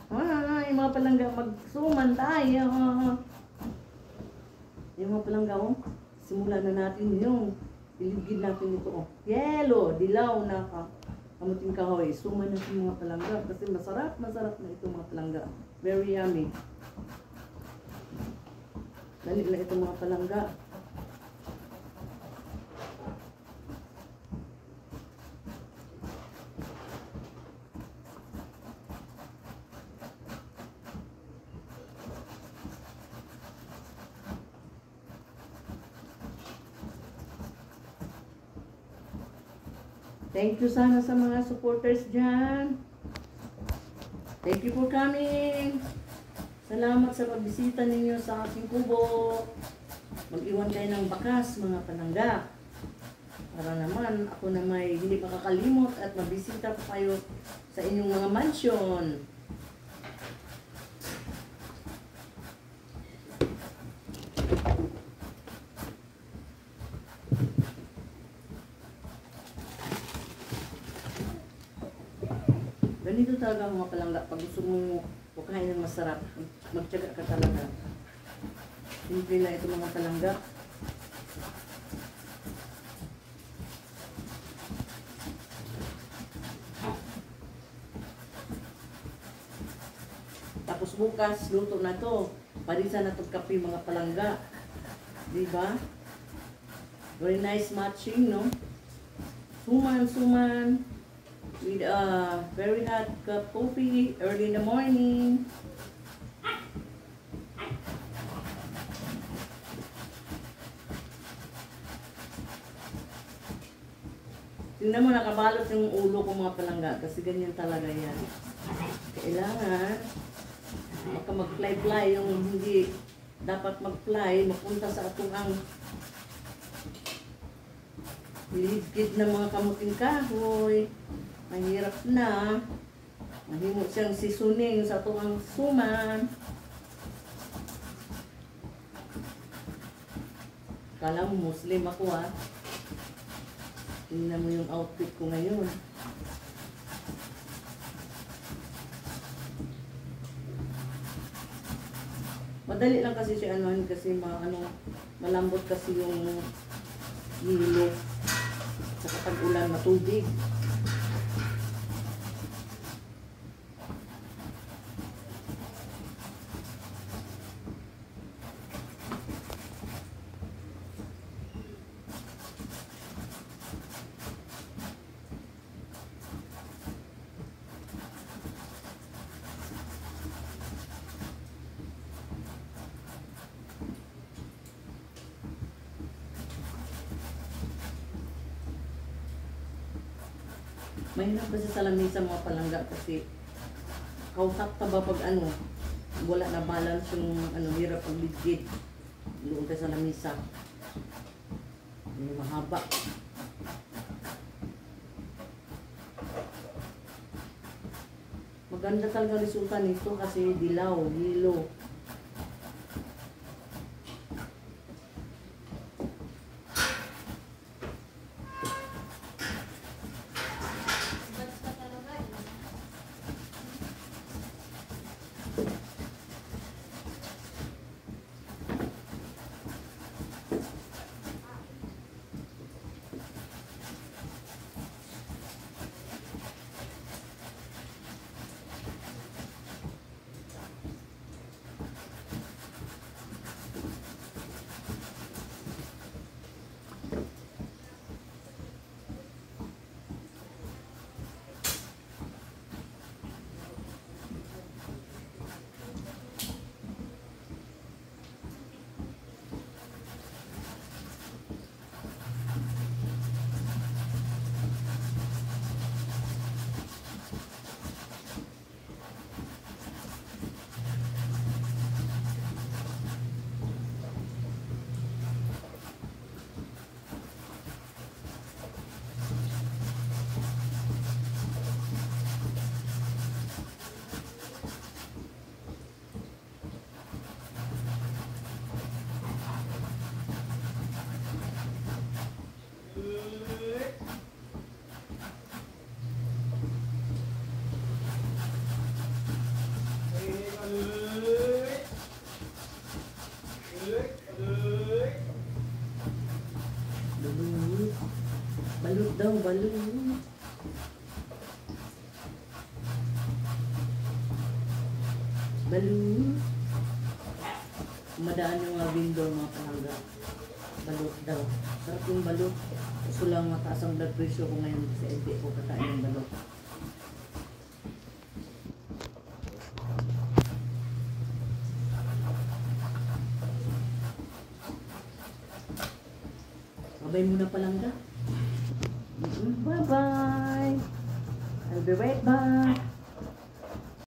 Ay, mga palangga, magsuman tayo. Yung mga palangga, oh. Simulan na natin yung iligid natin ito. Oh. Yellow, dilaw na kamuting kahoy. Suman natin mga palangga kasi masarap na ito mga palangga. Very yummy. Dali na ito mga palangga. Thank you sana sa mga supporters dyan. Thank you for coming. Salamat sa pagbisita ninyo sa aking kubo. Mag-iwan kayo ng bakas mga palangga. Para naman ako na may hindi makakalimot at mabisita pa kayo sa inyong mga mansion. Ganito talaga mga palangga. Pag gusto mo kukain ng masarap, magtiyaga ka talaga. Simple na ito mga palangga. Tapos bukas, luto na to. Parisa na itong kape mga palangga. Diba? Very nice matching, no? Suman. With a very hot cup coffee early in the morning. Tingnan mo, nakabalot yung ulo ko mga palangga kasi ganyan talaga yan. Kailangan baka mag-fly yung hindi dapat mag-fly, mapunta sa atong ang ligid ng mga kamuting kahoy. Mahirap na. Mahimo siyang seasoning sa tuwang suman. Kala mo Muslim ako ha. Tingnan mo yung outfit ko ngayon. Madali lang kasi siya kasi malambot kasi yung hilo. Sa kapag ulan matubig. Mahirap kasi sa lamesa mga palangga kasi kautak ka ba pag wala na balance yung hirap pag ligid. Doon ka sa lamesa. Yung mahaba. Maganda talaga resulta nito kasi dilaw, hilo. Balut daw, balut. Balut. Madaan yung mga window, mga palangga. Balut daw. Sarap yung balut. Kaso lang mataas ang blood pressure ko ngayon sa hindi ko kakain ng balut. Babay muna palangga. Bye-bye. I'll be right back.